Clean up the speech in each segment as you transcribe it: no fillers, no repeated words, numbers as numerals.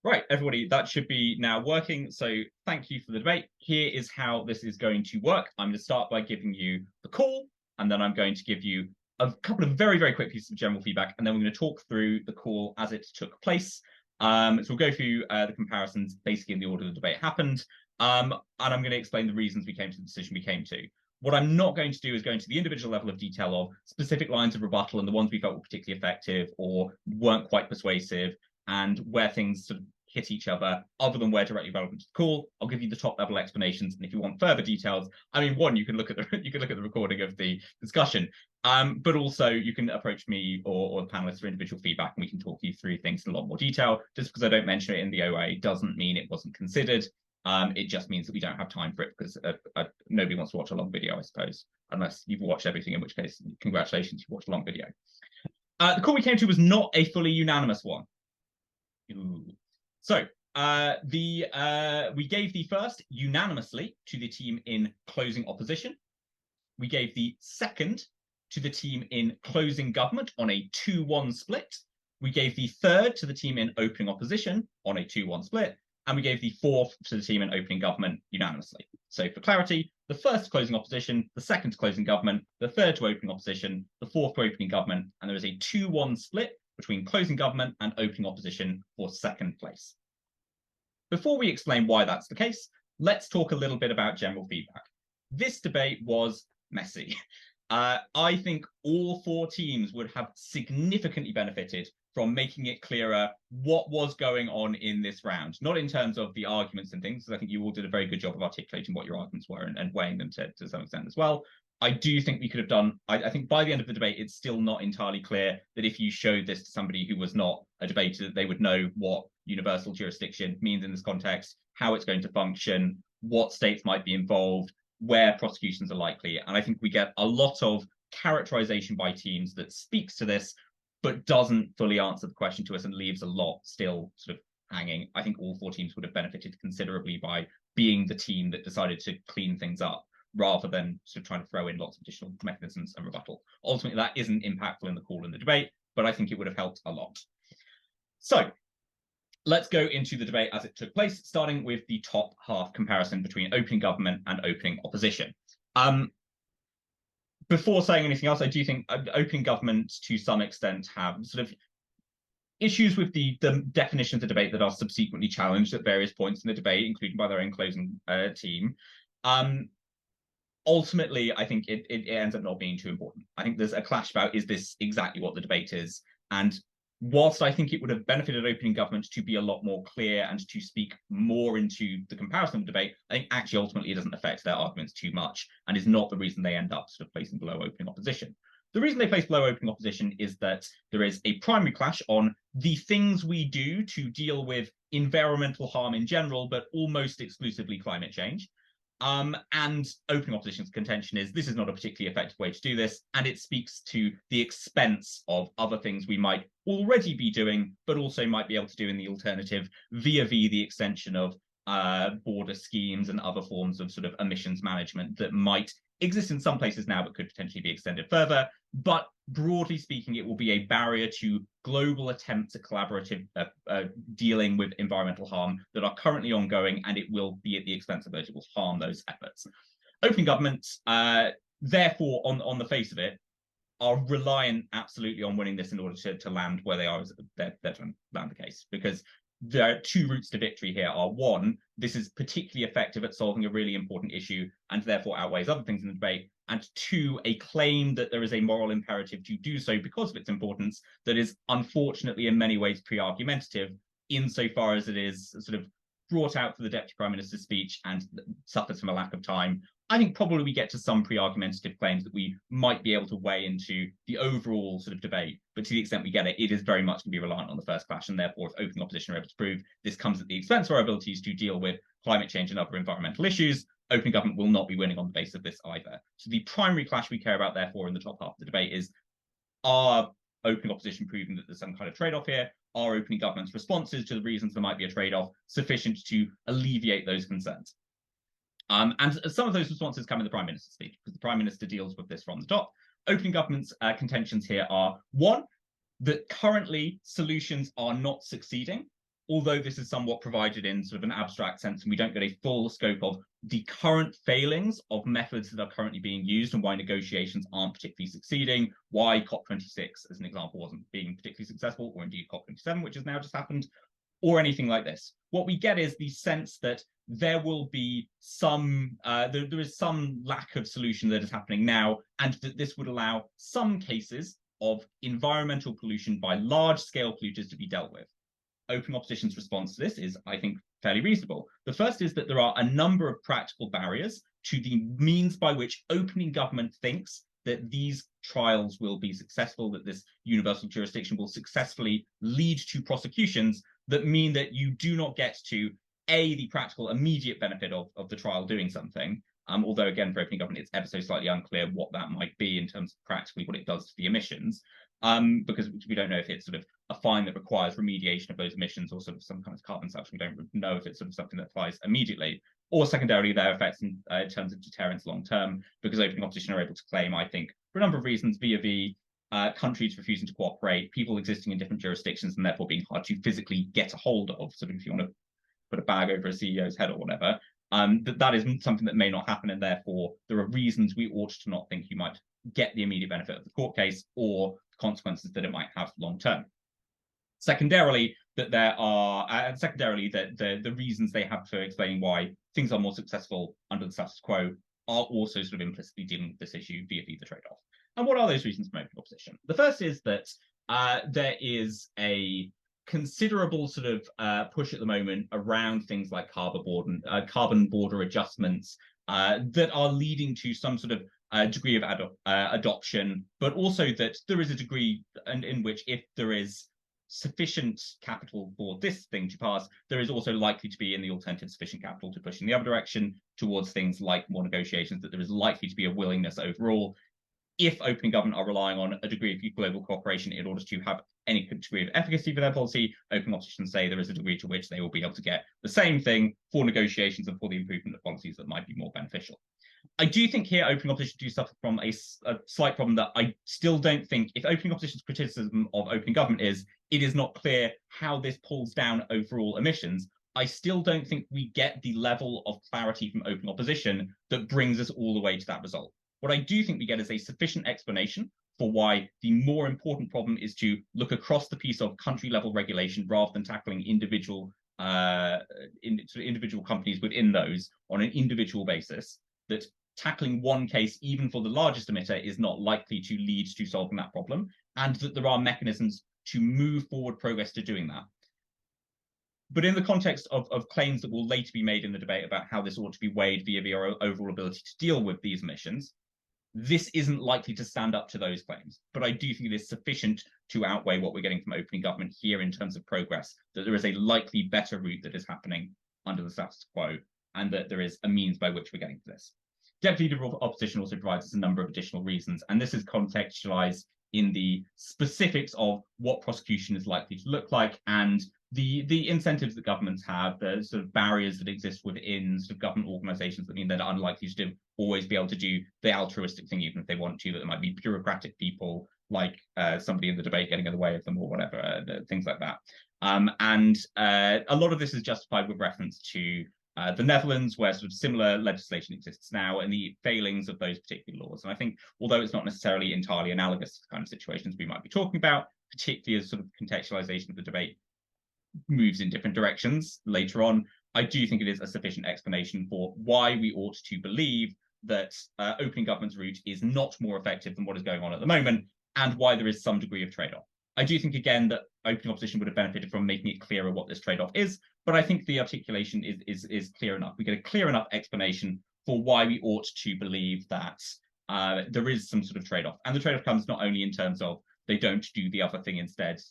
Right, everybody, that should be now working. So thank you for the debate. Here is how this is going to work. I'm going to start by giving you the call, and then I'm going to give you a couple of very, very quick pieces of general feedback, and then we're going to talk through the call as it took place. So we'll go through the comparisons basically in the order the debate happened, and I'm going to explain the reasons we came to the decision we came to. What I'm not going to do is go into the individual level of detail of specific lines of rebuttal and the ones we felt were particularly effective or weren't quite persuasive, and where things sort of hit each other, other than where directly relevant to the call. I'll give you the top level explanations, and if you want further details, I mean, one, you can look at the recording of the discussion, but also you can approach me or the panelists for individual feedback, and we can talk you through things in a lot more detail. Just because I don't mention it in the OA doesn't mean it wasn't considered. It just means that we don't have time for it because nobody wants to watch a long video, I suppose, unless you've watched everything, in which case, congratulations, you watched a long video. The call we came to was not a fully unanimous one. Ooh. So we gave the first unanimously to the team in closing opposition. We gave the second to the team in closing government on a 2-1 split. We gave the third to the team in opening opposition on a 2-1 split. And we gave the fourth to the team in opening government unanimously. So for clarity, the first to closing opposition, the second to closing government, the third to opening opposition, the fourth to opening government, and there is a 2-1 split between closing government and opening opposition for second place. Before we explain why that's the case, let's talk a little bit about general feedback. This debate was messy. I think all four teams would have significantly benefited from making it clearer what was going on in this round, not in terms of the arguments and things, because I think you all did a very good job of articulating what your arguments were and weighing them to some extent as well. I do think we could have done, I think by the end of the debate, it's still not entirely clear that if you showed this to somebody who was not a debater, that they would know what universal jurisdiction means in this context, how it's going to function, what states might be involved, where prosecutions are likely. And I think we get a lot of characterization by teams that speaks to this, but doesn't fully answer the question to us and leaves a lot still sort of hanging. I think all four teams would have benefited considerably by being the team that decided to clean things up, rather than sort of trying to throw in lots of additional mechanisms and rebuttal. Ultimately, that isn't impactful in the call and the debate, but I think it would have helped a lot. So let's go into the debate as it took place, starting with the top half comparison between opening government and opening opposition. Before saying anything else, I do think opening government to some extent have sort of issues with the definition of the debate that are subsequently challenged at various points in the debate, including by their own closing team. Ultimately, I think it ends up not being too important. I think there's a clash about, is this exactly what the debate is? And whilst I think it would have benefited opening government to be a lot more clear and to speak more into the comparison of the debate, I think actually ultimately it doesn't affect their arguments too much and is not the reason they end up sort of placing below opening opposition. The reason they place below opening opposition is that there is a primary clash on the things we do to deal with environmental harm in general, but almost exclusively climate change. And opening opposition's contention is this is not a particularly effective way to do this, and it speaks to the expense of other things we might already be doing, but also might be able to do in the alternative via the extension of border schemes and other forms of sort of emissions management that might exist in some places now, but could potentially be extended further. But broadly speaking, it will be a barrier to global attempts at collaborative dealing with environmental harm that are currently ongoing, and it will be at the expense of those. It will harm those efforts. Opening governments, therefore, on the face of it, are reliant absolutely on winning this in order to land where they are as they're to land the case, because there are two routes to victory here. Are one, this is particularly effective at solving a really important issue and therefore outweighs other things in the debate, and two, a claim that there is a moral imperative to do so because of its importance that is unfortunately in many ways pre-argumentative, insofar as it is sort of brought out for the Deputy Prime Minister's speech and suffers from a lack of time. I think probably we get to some pre-argumentative claims that we might be able to weigh into the overall sort of debate, but to the extent we get it, it is very much going to be reliant on the first clash, and therefore if opening opposition are able to prove this comes at the expense of our abilities to deal with climate change and other environmental issues, opening government will not be winning on the basis of this either. So the primary clash we care about, therefore, in the top half of the debate is, are opening opposition proving that there's some kind of trade-off here? Are opening government's responses to the reasons there might be a trade-off sufficient to alleviate those concerns? And some of those responses come in the Prime Minister's speech, because the Prime Minister deals with this from the top. Opening government's contentions here are, one, that currently solutions are not succeeding although this is somewhat provided in sort of an abstract sense, and we don't get a full scope of the current failings of methods that are currently being used and why negotiations aren't particularly succeeding, why COP26, as an example, wasn't being particularly successful, or indeed COP27, which has now just happened, or anything like this. What we get is the sense that there will be some, there is some lack of solution that is happening now, and that this would allow some cases of environmental pollution by large-scale polluters to be dealt with. Open Opposition's response to this is, I think, fairly reasonable. The first is that there are a number of practical barriers to the means by which opening government thinks that these trials will be successful, that this universal jurisdiction will successfully lead to prosecutions that mean that you do not get to, A, the practical immediate benefit of the trial doing something, although again, for opening government, it's ever so slightly unclear what that might be in terms of practically what it does to the emissions, because we don't know if it's sort of a fine that requires remediation of those emissions or sort of some kind of carbon suction. We don't know if it's sort of something that applies immediately, or secondarily, their effects in terms of deterrence long term, because opening opposition are able to claim, I think, for a number of reasons, via countries refusing to cooperate, people existing in different jurisdictions and therefore being hard to physically get a hold of. So if you want to put a bag over a CEO's head or whatever, that is something that may not happen, and therefore there are reasons we ought to not think you might get the immediate benefit of the court case or the consequences that it might have long term. Secondarily, that there are, the reasons they have for explaining why things are more successful under the status quo are also sort of implicitly dealing with this issue via the trade-off. And what are those reasons for open opposition? The first is that there is a considerable sort of push at the moment around things like carbon border adjustments that are leading to some sort of degree of adoption, but also that there is a degree in which if there is sufficient capital for this thing to pass, there is also likely to be in the alternative sufficient capital to push in the other direction towards things like more negotiations, that there is likely to be a willingness overall, if opening government are relying on a degree of global cooperation in order to have any degree of efficacy for their policy, open opposition say there is a degree to which they will be able to get the same thing for negotiations and for the improvement of policies that might be more beneficial. I do think here opening opposition do suffer from a slight problem that I still don't think, if opening opposition's criticism of opening government is, it is not clear how this pulls down overall emissions, I still don't think we get the level of clarity from open opposition that brings us all the way to that result. What I do think we get is a sufficient explanation for why the more important problem is to look across the piece of country-level regulation rather than tackling individual companies within those on an individual basis, that tackling one case, even for the largest emitter, is not likely to lead to solving that problem, and that there are mechanisms to move forward progress to doing that. But in the context of claims that will later be made in the debate about how this ought to be weighed via our overall ability to deal with these emissions, this isn't likely to stand up to those claims. But I do think it is sufficient to outweigh what we're getting from opening government here in terms of progress, that there is a likely better route that is happening under the status quo, and that there is a means by which we're getting to this. Deputy Leader of Opposition also provides us a number of additional reasons, and this is contextualized in the specifics of what prosecution is likely to look like and the incentives that governments have, the sort of barriers that exist within sort of government organizations that mean they're unlikely to always be able to do the altruistic thing, even if they want to, that there might be bureaucratic people like somebody in the debate getting in the way of them or whatever, things like that. And a lot of this is justified with reference to the Netherlands, where sort of similar legislation exists now, and the failings of those particular laws. And I think, although it's not necessarily entirely analogous to the kind of situations we might be talking about, particularly as sort of contextualization of the debate moves in different directions later on, I do think it is a sufficient explanation for why we ought to believe that opening government's route is not more effective than what is going on at the moment, and why there is some degree of trade-off. I do think, again, that opening opposition would have benefited from making it clearer what this trade-off is, but I think the articulation is clear enough. We get a clear enough explanation for why we ought to believe that there is some sort of trade-off. And the trade-off comes not only in terms of they don't do the other thing instead,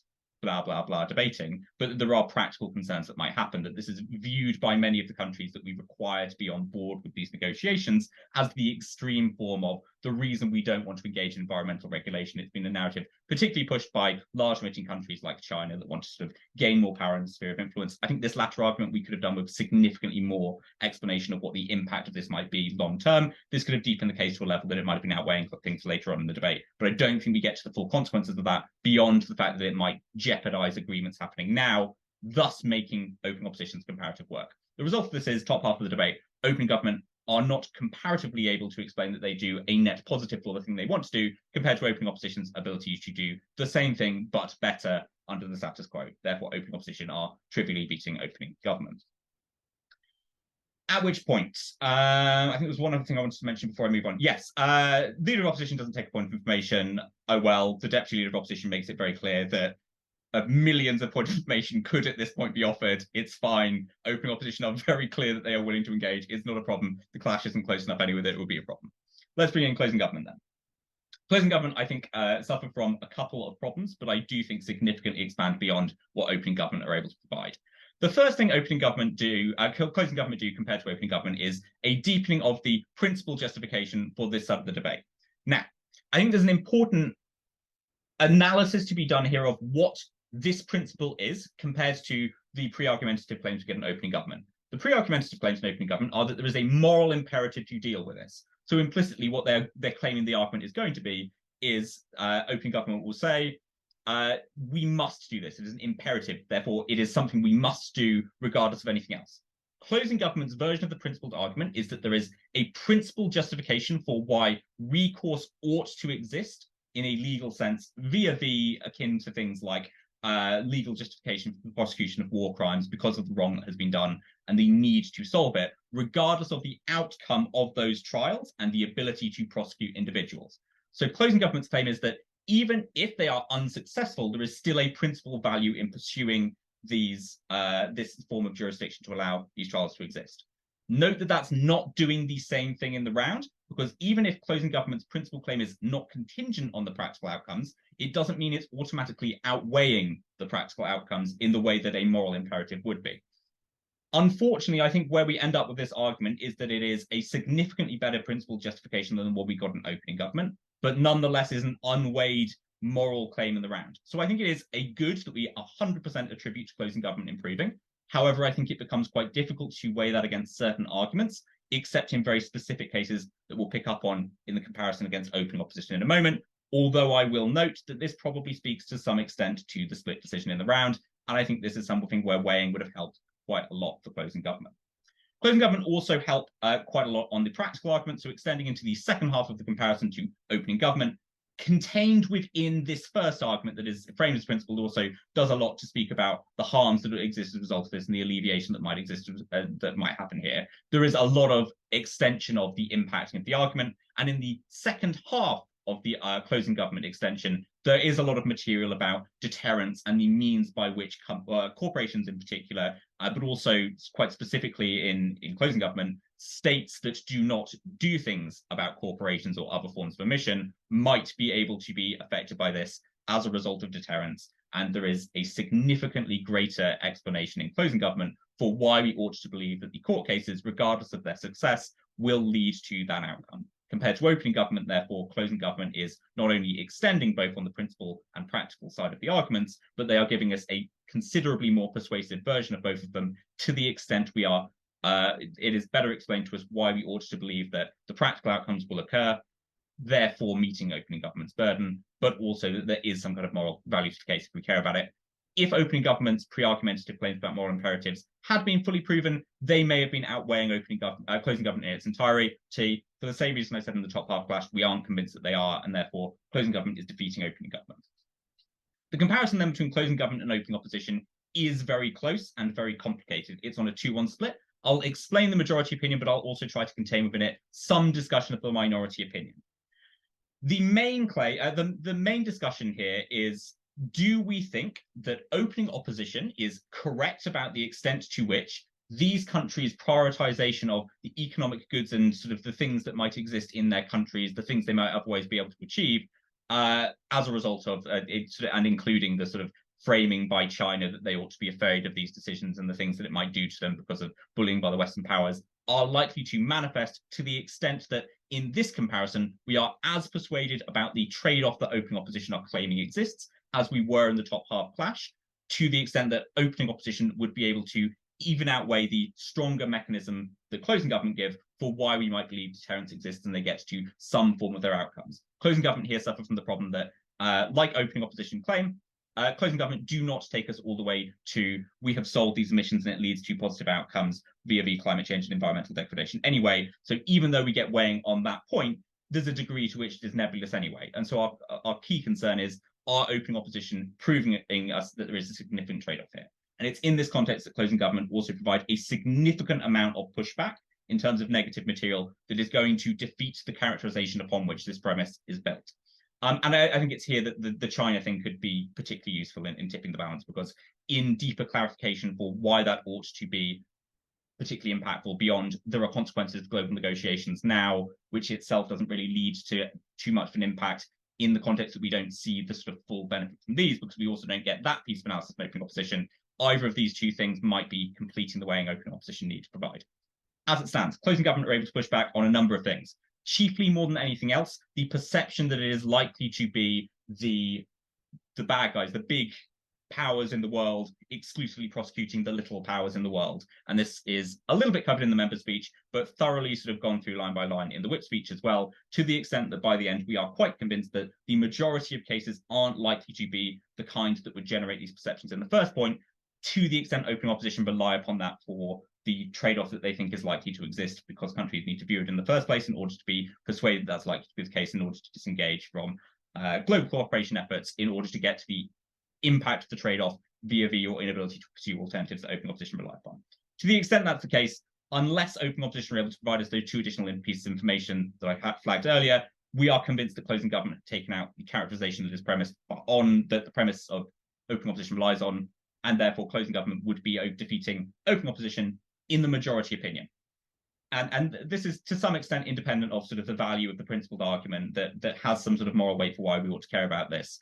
blah, blah, blah, debating, but there are practical concerns that might happen, that this is viewed by many of the countries that we require to be on board with these negotiations as the extreme form of the reason we don't want to engage in environmental regulation. It's been a narrative particularly pushed by large emitting countries like China that want to sort of gain more power in the sphere of influence. I think this latter argument we could have done with significantly more explanation of what the impact of this might be long term. This could have deepened the case to a level that it might have been outweighing things later on in the debate. But I don't think we get to the full consequences of that beyond the fact that it might jeopardize agreements happening now thus making open opposition's comparative work. The result of this is, top half of the debate, open government are not comparatively able to explain that they do a net positive for the thing they want to do, compared to open opposition's ability to do the same thing, but better under the status quo. Therefore, open opposition are trivially beating opening government. At which point, I think there was one other thing I wanted to mention before I move on. Yes, leader of opposition doesn't take a point of information. Oh, well, the deputy leader of opposition makes it very clear that millions of points of information could at this point be offered. It's fine. Open opposition are very clear that they are willing to engage. It's not a problem. The clash isn't close enough anyway that it will be a problem. Let's bring in closing government then. Closing government, I think, suffer from a couple of problems, but I do think significantly expand beyond what opening government are able to provide. The first thing closing government do compared to opening government is a deepening of the principal justification for this side of the debate. Now, I think there's an important analysis to be done here of what this principle is compared to the pre-argumentative claims we get in opening government. The pre-argumentative claims in opening government are that there is a moral imperative to deal with this. So implicitly, what they're claiming the argument is going to be is opening government will say, we must do this. It is an imperative. Therefore, it is something we must do regardless of anything else. Closing government's version of the principled argument is that there is a principled justification for why recourse ought to exist in a legal sense, vis-a-vis akin to things like legal justification for the prosecution of war crimes because of the wrong that has been done and the need to solve it, regardless of the outcome of those trials and the ability to prosecute individuals. So closing government's claim is that even if they are unsuccessful, there is still a principal value in pursuing these this form of jurisdiction to allow these trials to exist. Note that that's not doing the same thing in the round, because even if closing government's principal claim is not contingent on the practical outcomes, it doesn't mean it's automatically outweighing the practical outcomes in the way that a moral imperative would be. Unfortunately, I think where we end up with this argument is that it is a significantly better principled justification than what we got in opening government, but nonetheless is an unweighed moral claim in the round. So I think it is a good that we 100% attribute to closing government improving. However, I think it becomes quite difficult to weigh that against certain arguments, except in very specific cases that we'll pick up on in the comparison against opening opposition in a moment, although I will note that this probably speaks to some extent to the split decision in the round, and I think this is something where weighing would have helped quite a lot for closing government. Closing government also helped quite a lot on the practical argument, so extending into the second half of the comparison to opening government, contained within this first argument that is framed as principled, also does a lot to speak about the harms that exist as a result of this and the alleviation that might exist that might happen here. There is a lot of extension of the impacting of the argument, and in the second half of the closing government extension, there is a lot of material about deterrence and the means by which corporations in particular, but also quite specifically in closing government, states that do not do things about corporations or other forms of emission might be able to be affected by this as a result of deterrence. And there is a significantly greater explanation in closing government for why we ought to believe that the court cases, regardless of their success, will lead to that outcome. Compared to opening government, therefore, closing government is not only extending both on the principle and practical side of the arguments, but they are giving us a considerably more persuasive version of both of them, to the extent we are it is better explained to us why we ought to believe that the practical outcomes will occur, therefore meeting opening government's burden, but also that there is some kind of moral value to the case if we care about it. If opening government's pre-argumentative claims about moral imperatives had been fully proven, they may have been outweighing closing government in its entirety. For the same reason I said in the top half clash, we aren't convinced that they are, and therefore closing government is defeating opening government. The comparison then between closing government and opening opposition is very close and very complicated. It's on a 2-1 split. I'll explain the majority opinion, but I'll also try to contain within it some discussion of the minority opinion. The main the main discussion here is, do we think that opening opposition is correct about the extent to which these countries' prioritization of the economic goods and sort of the things that might exist in their countries, the things they might otherwise be able to achieve, as a result of and including the sort of framing by China that they ought to be afraid of these decisions and the things that it might do to them because of bullying by the Western powers, are likely to manifest to the extent that in this comparison, we are as persuaded about the trade-off that opening opposition are claiming exists as we were in the top half clash, to the extent that opening opposition would be able to even outweigh the stronger mechanism that closing government give for why we might believe deterrence exists and they get to some form of their outcomes. Closing government here suffer from the problem that, like opening opposition claim, closing government do not take us all the way to we have solved these emissions and it leads to positive outcomes via climate change and environmental degradation anyway. So even though we get weighing on that point, there's a degree to which it is nebulous anyway. And so our key concern is, our opening opposition proving us that there is a significant trade-off here? And it's in this context that closing government also provide a significant amount of pushback in terms of negative material that is going to defeat the characterization upon which this premise is built. And I think it's here that the China thing could be particularly useful in tipping the balance, because in deeper clarification for why that ought to be particularly impactful beyond there are consequences of global negotiations now, which itself doesn't really lead to too much of an impact in the context that we don't see the sort of full benefit from these, because we also don't get that piece of analysis from opening opposition. Either of these two things might be completing the weighing opening opposition need to provide. As it stands, closing government are able to push back on a number of things. Chiefly, more than anything else, the perception that it is likely to be the bad guys, the big powers in the world, exclusively prosecuting the little powers in the world. And this is a little bit covered in the member speech, but thoroughly sort of gone through line by line in the whip speech as well, to the extent that by the end, we are quite convinced that the majority of cases aren't likely to be the kind that would generate these perceptions in the first point, to the extent opening opposition rely upon that for the trade-off that they think is likely to exist, because countries need to view it in the first place in order to be persuaded that's likely to be the case, in order to disengage from global cooperation efforts, in order to get to the impact of the trade-off via your inability to pursue alternatives that open opposition rely upon. To the extent that's the case, unless open opposition are able to provide us those two additional pieces of information that I flagged earlier, we are convinced that closing government have taken out the characterization of this premise on that the premise of open opposition relies on, and therefore closing government would be defeating open opposition in the majority opinion. And this is to some extent independent of sort of the value of the principled argument that has some sort of moral weight for why we ought to care about this.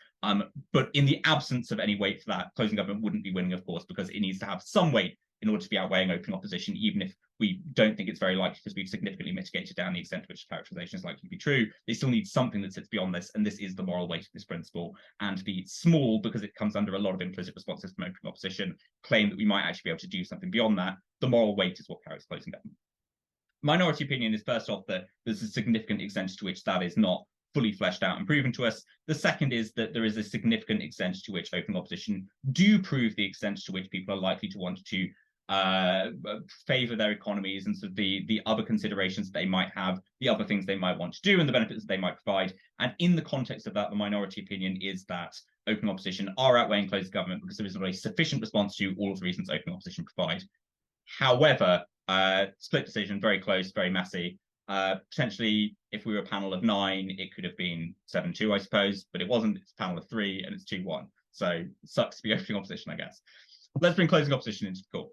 But in the absence of any weight for that, closing government wouldn't be winning, of course, because it needs to have some weight in order to be outweighing open opposition, even if we don't think it's very likely, because we've significantly mitigated down the extent to which characterization is likely to be true. They still need something that sits beyond this, and this is the moral weight of this principle. And the small, because it comes under a lot of implicit responses from open opposition, claim that we might actually be able to do something beyond that. The moral weight is what carries closing government. Minority opinion is, first off, that there's a significant extent to which that is not fully fleshed out and proven to us. The second is that there is a significant extent to which open opposition do prove the extent to which people are likely to want to favor their economies, and so the other considerations they might have, the other things they might want to do, and the benefits that they might provide. And in the context of that, the minority opinion is that open opposition are outweighing closed government because there is not a sufficient response to all of the reasons open opposition provide. However, split decision, very close, very messy. Potentially, if we were a panel of 9, it could have been 7-2, I suppose, but it wasn't. It's a panel of 3 and it's 2-1. So it sucks to be opening opposition, I guess. Let's bring closing opposition into the call.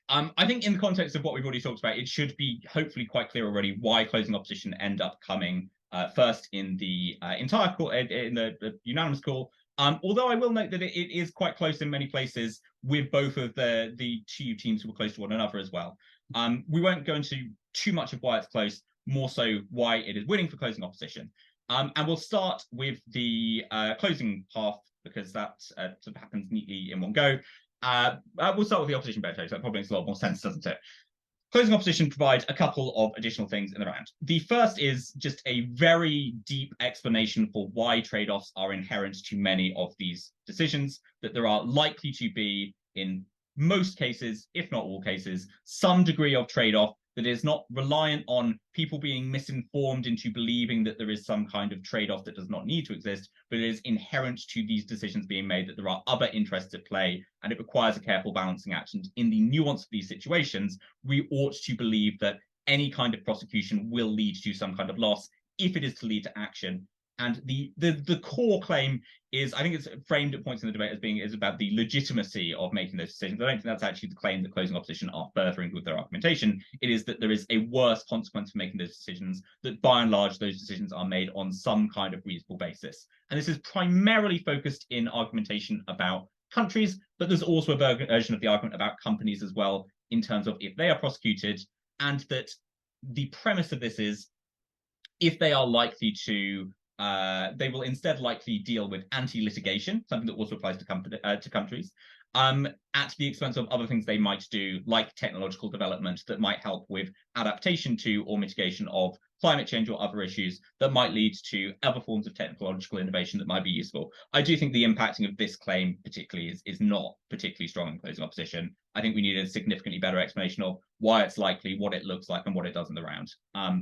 I think in the context of what we've already talked about, it should be hopefully quite clear already why closing opposition end up coming first in the entire call, in the unanimous call. Although I will note that it is quite close in many places, with both of the two teams who were close to one another as well. We won't go into too much of why it's close, more so why it is winning for closing opposition. And we'll start with the closing half, because that sort of happens neatly in one go. We'll start with the opposition veto, so that probably makes a lot more sense, doesn't it? Closing opposition provides a couple of additional things in the round. The first is just a very deep explanation for why trade-offs are inherent to many of these decisions, that there are likely to be, in most cases, if not all cases, some degree of trade-off that is not reliant on people being misinformed into believing that there is some kind of trade-off that does not need to exist, but it is inherent to these decisions being made that there are other interests at play, and it requires a careful balancing act. And in the nuance of these situations, we ought to believe that any kind of prosecution will lead to some kind of loss if it is to lead to action. And the core claim is, I think it's framed at points in the debate as being is about the legitimacy of making those decisions. I don't think that's actually the claim that closing opposition are furthering with their argumentation. It is that there is a worse consequence for making those decisions, that by and large those decisions are made on some kind of reasonable basis. And this is primarily focused in argumentation about countries, but there's also a version of the argument about companies as well, in terms of if they are prosecuted, and that the premise of this is if they are likely to they will instead likely deal with anti-litigation, something that also applies to countries, at the expense of other things they might do, like technological development that might help with adaptation to or mitigation of climate change or other issues that might lead to other forms of technological innovation that might be useful. I do think the impacting of this claim particularly is not particularly strong in closing opposition. I think we need a significantly better explanation of why it's likely, what it looks like, and what it does in the round.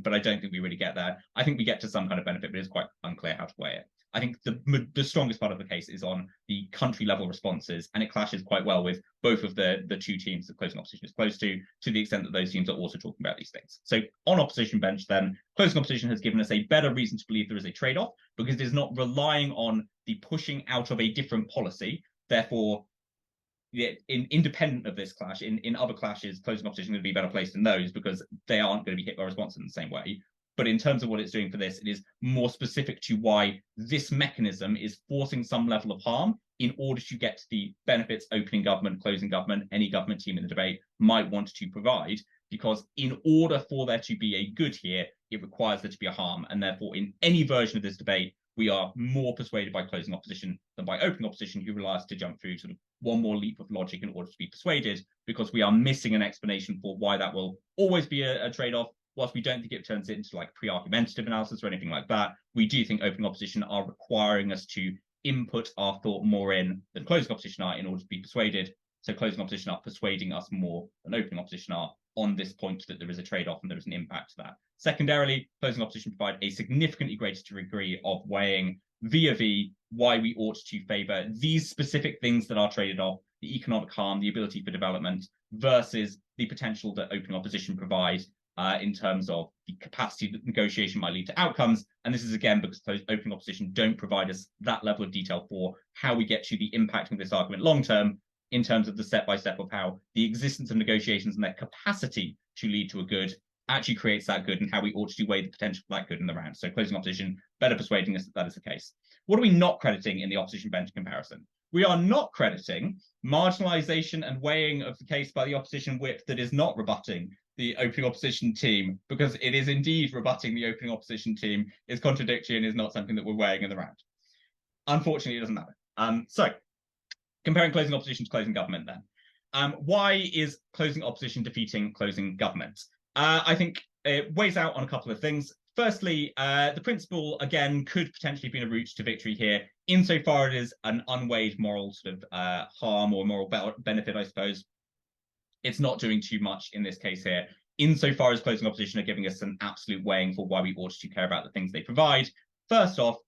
But I don't think we really get there. I think we get to some kind of benefit, but it's quite unclear how to weigh it. I think the strongest part of the case is on the country level responses, and it clashes quite well with both of the two teams that closing opposition is close to the extent that those teams are also talking about these things. So on opposition bench, then, closing opposition has given us a better reason to believe there is a trade-off, because it is not relying on the pushing out of a different policy. Therefore, independent of this clash, in other clashes, closing opposition is going to be better placed in those because they aren't going to be hit by response in the same way. But in terms of what it's doing for this, it is more specific to why this mechanism is forcing some level of harm in order to get to the benefits opening government, closing government, any government team in the debate might want to provide. Because in order for there to be a good here, it requires there to be a harm. And therefore, in any version of this debate, we are more persuaded by closing opposition than by opening opposition, who rely us to jump through sort of one more leap of logic in order to be persuaded, because we are missing an explanation for why that will always be a trade-off. Whilst we don't think it turns it into like pre-argumentative analysis or anything like that, we do think opening opposition are requiring us to input our thought more in than closing opposition are in order to be persuaded. So closing opposition are persuading us more than opening opposition are on this point that there is a trade-off and there is an impact to that. Secondarily, closing opposition provide a significantly greater degree of weighing vis-a-vis why we ought to favour these specific things that are traded off, the economic harm, the ability for development, versus the potential that opening opposition provide in terms of the capacity that negotiation might lead to outcomes. And this is, again, because opening opposition don't provide us that level of detail for how we get to the impacting of this argument long-term in terms of the step-by-step of how the existence of negotiations and their capacity to lead to a good actually creates that good, and how we ought to weigh the potential for that good in the round. So closing opposition better persuading us that that is the case. What are we not crediting in the opposition bench comparison? We are not crediting marginalization and weighing of the case by the opposition whip that is not rebutting the opening opposition team, because it is indeed rebutting the opening opposition team, is contradictory, and is not something that we're weighing in the round. Unfortunately, it doesn't matter. So comparing closing opposition to closing government then. Why is closing opposition defeating closing government? I think it weighs out on a couple of things. Firstly, the principle, again, could potentially be a route to victory here, insofar it is an unweighed moral sort of harm or moral benefit, I suppose. It's not doing too much in this case here, insofar as closing opposition are giving us an absolute weighing for why we ought to care about the things they provide. First off,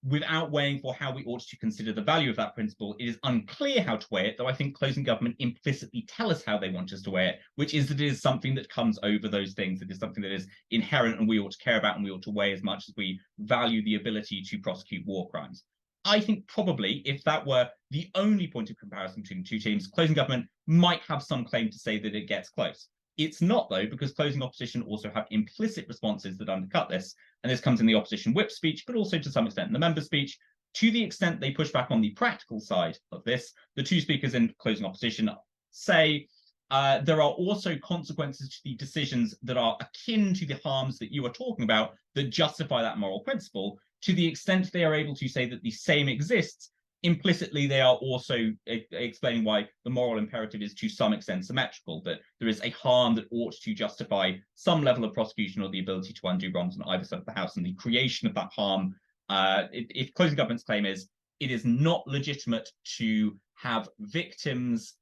without weighing for how we ought to consider the value of that principle, it is unclear how to weigh it, though I think closing government implicitly tell us how they want us to weigh it, which is that it is something that comes over those things. It is something that is inherent and we ought to care about, and we ought to weigh as much as we value the ability to prosecute war crimes. I think probably if that were the only point of comparison between the two teams, closing government might have some claim to say that it gets close. It's not, though, because closing opposition also have implicit responses that undercut this. And this comes in the opposition whip speech, but also to some extent in the member speech. To the extent they push back on the practical side of this, the two speakers in closing opposition say there are also consequences to the decisions that are akin to the harms that you are talking about that justify that moral principle. To the extent they are able to say that the same exists, implicitly they are also explaining why the moral imperative is to some extent symmetrical, that there is a harm that ought to justify some level of prosecution or the ability to undo wrongs on either side of the house, and the creation of that harm. If closing government's claim is it is not legitimate to have victims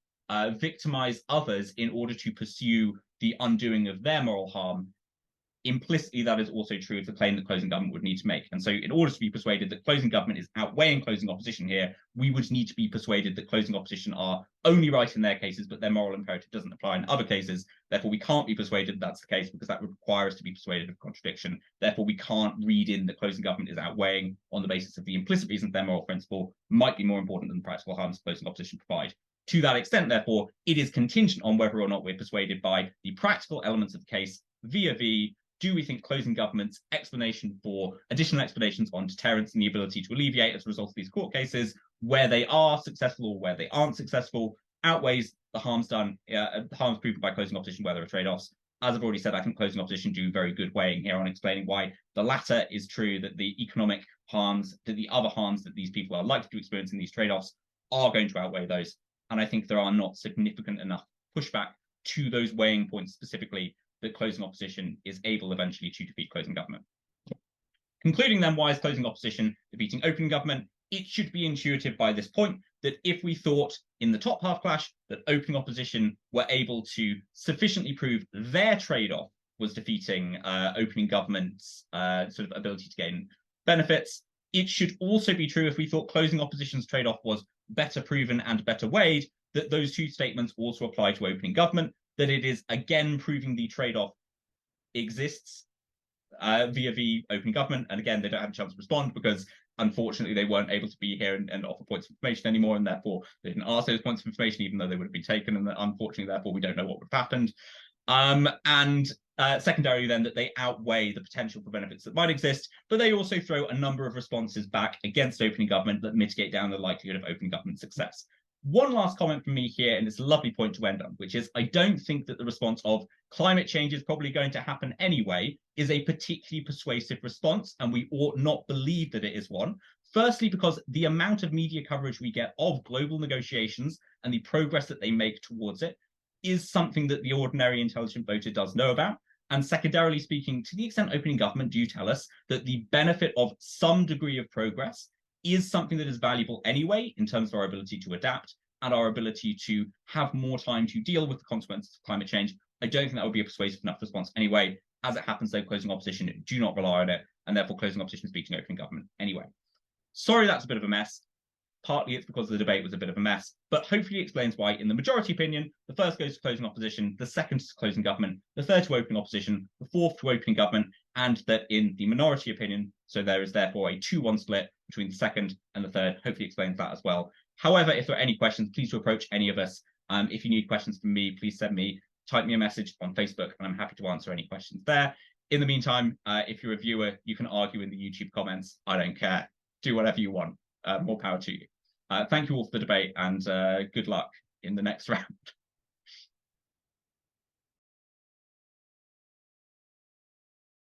victimize others in order to pursue the undoing of their moral harm, implicitly that is also true of the claim that closing government would need to make. And so in order to be persuaded that closing government is outweighing closing opposition here, we would need to be persuaded that closing opposition are only right in their cases, but their moral imperative doesn't apply in other cases. Therefore, we can't be persuaded that's the case, because that would require us to be persuaded of contradiction. Therefore, we can't read in that closing government is outweighing on the basis of the implicit reason their moral principle might be more important than the practical harms closing opposition provide. To that extent, therefore, it is contingent on whether or not we're persuaded by the practical elements of the case vis-a-vis do we think closing government's explanation for additional explanations on deterrence and the ability to alleviate as a result of these court cases, where they are successful or where they aren't successful, outweighs the harms done, the harms proven by closing opposition, where there are trade-offs. As I've already said, I think closing opposition do very good weighing here on explaining why the latter is true, that the economic harms, that the other harms that these people are likely to experience in these trade-offs are going to outweigh those. And I think there are not significant enough pushback to those weighing points specifically that closing opposition is able eventually to defeat closing government. Concluding then, why is closing opposition defeating opening government? It should be intuitive by this point that if we thought in the top half clash that opening opposition were able to sufficiently prove their trade-off was defeating opening government's sort of ability to gain benefits, it should also be true if we thought closing opposition's trade-off was better proven and better weighed, that those two statements also apply to opening government, that it is again proving the trade-off exists via the opening government. And again, they don't have a chance to respond because unfortunately they weren't able to be here and offer points of information anymore, and therefore they didn't ask those points of information, even though they would have been taken, and unfortunately therefore we don't know what would have happened. Secondarily then, that they outweigh the potential for benefits that might exist, but they also throw a number of responses back against opening government that mitigate down the likelihood of opening government success. One last comment from me here, and it's a lovely point to end on, which is I don't think that the response of climate change is probably going to happen anyway is a particularly persuasive response, and we ought not believe that it is one. Firstly, because the amount of media coverage we get of global negotiations and the progress that they make towards it is something that the ordinary intelligent voter does know about. And secondarily speaking, to the extent opening government do tell us that the benefit of some degree of progress is something that is valuable anyway in terms of our ability to adapt and our ability to have more time to deal with the consequences of climate change, I don't think that would be a persuasive enough response anyway. As it happens, though, closing opposition do not rely on it, and therefore closing opposition is beating opening government anyway. Sorry, that's a bit of a mess. Partly it's because the debate was a bit of a mess, but hopefully it explains why, in the majority opinion, the first goes to closing opposition, the second to closing government, the third to opening opposition, the fourth to opening government, and that in the minority opinion, so there is therefore a 2-1 split between the second and the third, hopefully explains that as well. However, if there are any questions, please do approach any of us. If you need questions from me, please type me a message on Facebook, and I'm happy to answer any questions there. In the meantime, if you're a viewer, you can argue in the YouTube comments. I don't care. Do whatever you want. More power to you. Thank you all for the debate, and good luck in the next round.